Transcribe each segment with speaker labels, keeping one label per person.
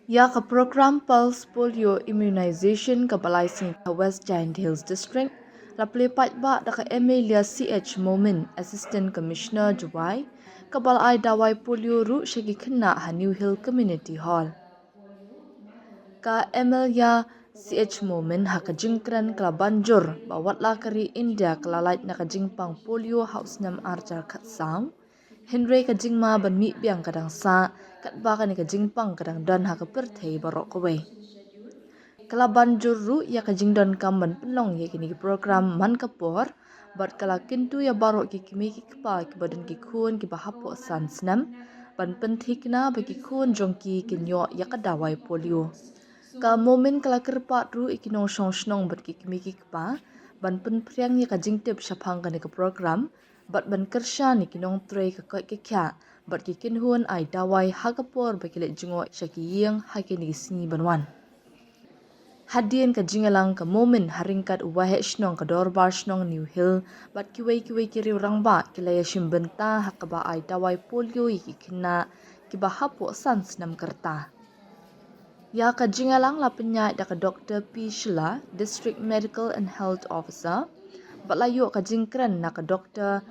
Speaker 1: Ya ka program Pulse Polio Immunization ka balai sing ka West Giant Hills District, laple pat ba da ka Emilia CH Momin, Assistant Commissioner Juwai, ka balai dawai polio ru shagi kena ha New Hill Community Hall. Ka Emilia CH Momin ha ka jingkran kala banjur bawat la kari India kala light na ka jingpang polio house nam arjar kat sound. Henry ka jingma ban mi biang kadang sa kat ba ka ni ka jingpang kadang don ha ka perthei barok kowe. Kala banjur ru ya ka jingdon kam ban penlong ye kini ki program man kapor bat kala kintu ya barok ki kimi ki kpa ki badan ki khun ki bahapo san snam ban penthik na ba ki khun jongki kinyo ya ka dawai polio. Ka momen kala kerpa ru ikinong shong shnong bat ki kimi ki kpa ban penpriang ya ka jingtip syapang ka ni ka program bat ban kersha ni kinong trei ka koi ke kya bat ki kinhun ai dawai hagapor ba ki le jingo syaki yeng ha ki ni sini banwan. Hadian ka jingalang ka momen haringkat wahe shnong ka dorbar shnong New Hill bat kiwei kiri orang ba kilaya shimbenta hakaba ai dawai polio iki kena kiba hapo sans nam kerta. Ya ka jingalang la penyai da ka Dr. P. Shila, District Medical and Health Officer, bat layu ka jingkran na ka Dr.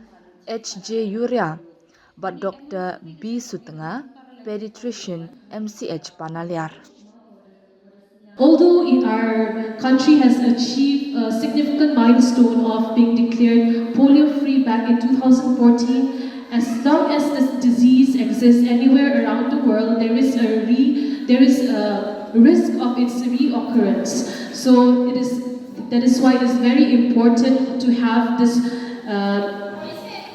Speaker 1: H.J. Yuria, bat Dr. B. Sutenga, Pediatrician, MCH Panaliar.
Speaker 2: Although our country has achieved a significant milestone of being declared polio-free back in 2014, as long as this disease exists anywhere around the world, there is a risk of its reoccurrence. So that is why it is very important to have this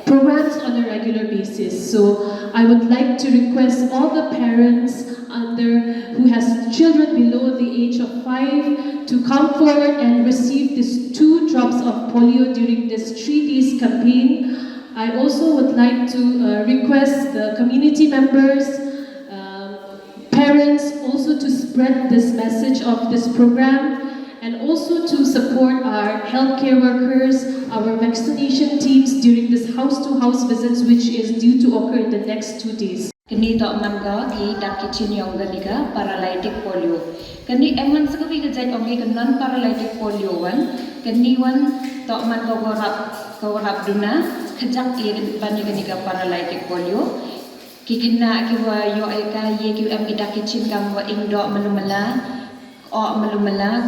Speaker 2: programs on a regular basis. So I would like to request all the parents who has children below the age of 5 to come forward and receive these 2 drops of polio during this 3 days campaign. I also would like to request the community members, parents also to spread this message of this program and also to support our healthcare workers, our vaccination teams during this house-to-house visits which is due to occur in the next 2 days.
Speaker 3: Kini tok mangga ki dak kitchen yang ganiga paralytic polio. Kini eman sekawi kejait ongi non paralytic polio wan. Kini wan tok man kawrap duna kejak ye bani ganiga paralytic polio. Ki kena ki wa yo eka ye ki am dak kitchen kam wa ingdo melumela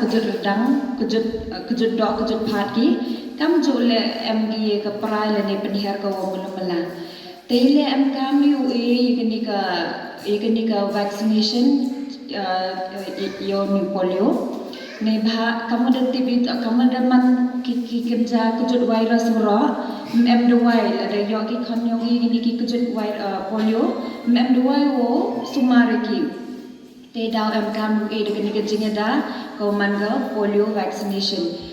Speaker 3: kejut redang kejut dok kejut phat ki kam jole am gi ka prai le ne penihar ka wa melumela. Tele am kami ikani ka vaccination yo ni polio ne bha kamada tibit kamada man ki kerja kejut virus ro em dawai ada yo ki khanyong ikani ki kejut polio em dawai wo sumare ki te daw am kami ikani ka jingada ko manga polio vaccination.